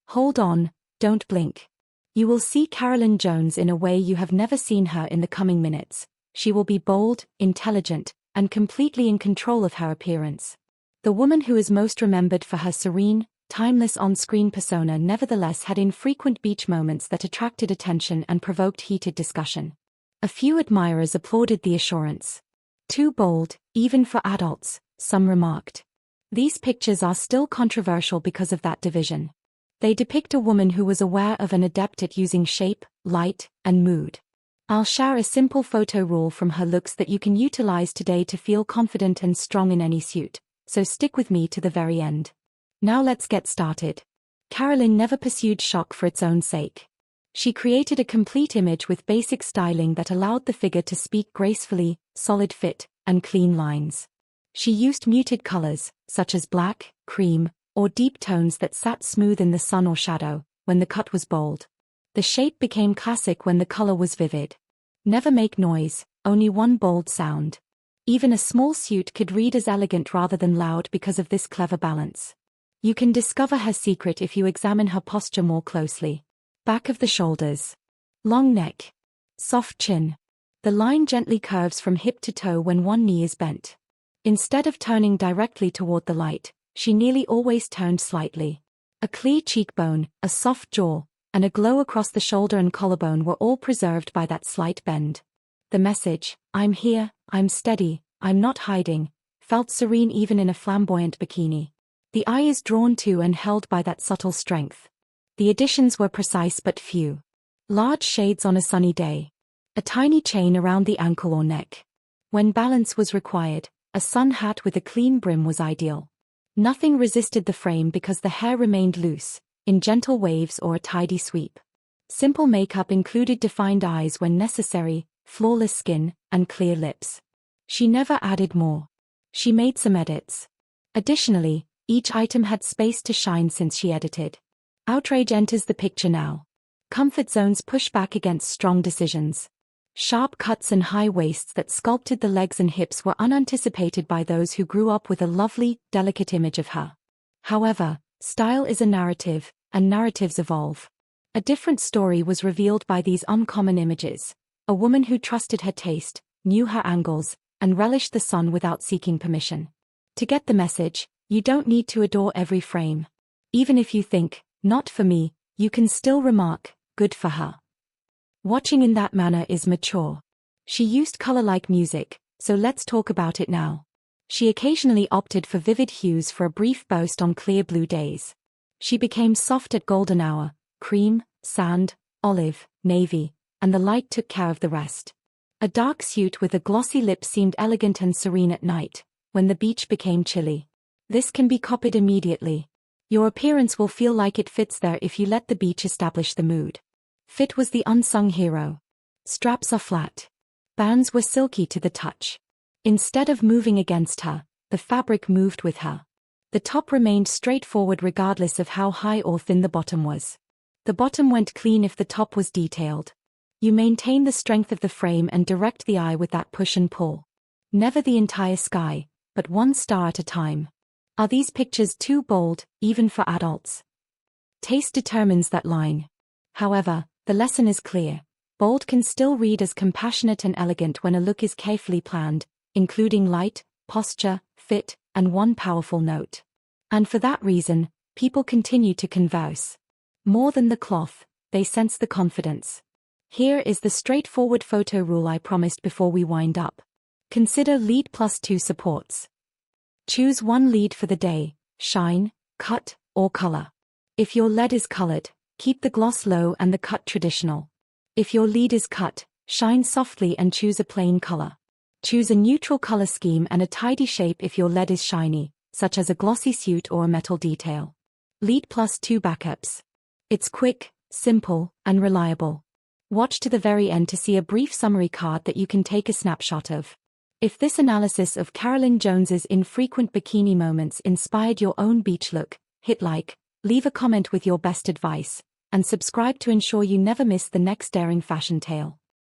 Hold on, don't blink. You will see Carolyn Jones in a way you have never seen her in the coming minutes. She will be bold, intelligent, and completely in control of her appearance. The woman who is most remembered for her serene, timeless on-screen persona nevertheless had infrequent beach moments that attracted attention and provoked heated discussion. A few admirers applauded the assurance. Too bold, even for adults, some remarked. These pictures are still controversial because of that division. They depict a woman who was aware of and adept at using shape, light, and mood. I'll share a simple photo rule from her looks that you can utilize today to feel confident and strong in any suit, so stick with me to the very end. Now let's get started. Carolyn never pursued shock for its own sake. She created a complete image with basic styling that allowed the figure to speak gracefully, solid fit, and clean lines. She used muted colors, such as black, cream, or deep tones that sat smooth in the sun or shadow, when the cut was bold. The shape became classic when the color was vivid. Never make noise, only one bold sound. Even a small suit could read as elegant rather than loud because of this clever balance. You can discover her secret if you examine her posture more closely. Back of the shoulders. Long neck. Soft chin. The line gently curves from hip to toe when one knee is bent. Instead of turning directly toward the light, she nearly always turned slightly. A clear cheekbone, a soft jaw, and a glow across the shoulder and collarbone were all preserved by that slight bend. The message, "I'm here, I'm steady, I'm not hiding," felt serene even in a flamboyant bikini. The eye is drawn to and held by that subtle strength. The additions were precise but few. Large shades on a sunny day. A tiny chain around the ankle or neck. When balance was required, a sun hat with a clean brim was ideal. Nothing resisted the frame because the hair remained loose, in gentle waves or a tidy sweep. Simple makeup included defined eyes when necessary, flawless skin, and clear lips. She never added more. She made some edits. Additionally, each item had space to shine since she edited. Outrage enters the picture now. Comfort zones push back against strong decisions. Sharp cuts and high waists that sculpted the legs and hips were unanticipated by those who grew up with a lovely, delicate image of her. However, style is a narrative, and narratives evolve. A different story was revealed by these uncommon images. A woman who trusted her taste, knew her angles, and relished the sun without seeking permission. To get the message, you don't need to adore every frame. Even if you think, "Not for me," you can still remark, "Good for her." Watching in that manner is mature. She used color like music, so let's talk about it now. She occasionally opted for vivid hues for a brief burst on clear blue days. She became soft at golden hour, cream, sand, olive, navy, and the light took care of the rest. A dark suit with a glossy lip seemed elegant and serene at night, when the beach became chilly. This can be copied immediately. Your appearance will feel like it fits there if you let the beach establish the mood. Fit was the unsung hero. Straps are flat. Bands were silky to the touch. Instead of moving against her, the fabric moved with her. The top remained straightforward regardless of how high or thin the bottom was. The bottom went clean if the top was detailed. You maintain the strength of the frame and direct the eye with that push and pull. Never the entire sky, but one star at a time. Are these pictures too bold, even for adults? Taste determines that line. However, the lesson is clear. Bold can still read as compassionate and elegant when a look is carefully planned, including light, posture, fit, and one powerful note. And for that reason, people continue to converse. More than the cloth, they sense the confidence. Here is the straightforward photo rule I promised before we wind up. Consider lead plus 2 supports. Choose one lead for the day, shine, cut, or color. If your lead is colored, keep the gloss low and the cut traditional. If your lead is cut, shine softly and choose a plain color. Choose a neutral color scheme and a tidy shape if your lead is shiny, such as a glossy suit or a metal detail. Lead plus 2 backups. It's quick, simple, and reliable. Watch to the very end to see a brief summary card that you can take a snapshot of. If this analysis of Carolyn Jones's infrequent bikini moments inspired your own beach look, hit like, leave a comment with your best advice, and subscribe to ensure you never miss the next daring fashion tale.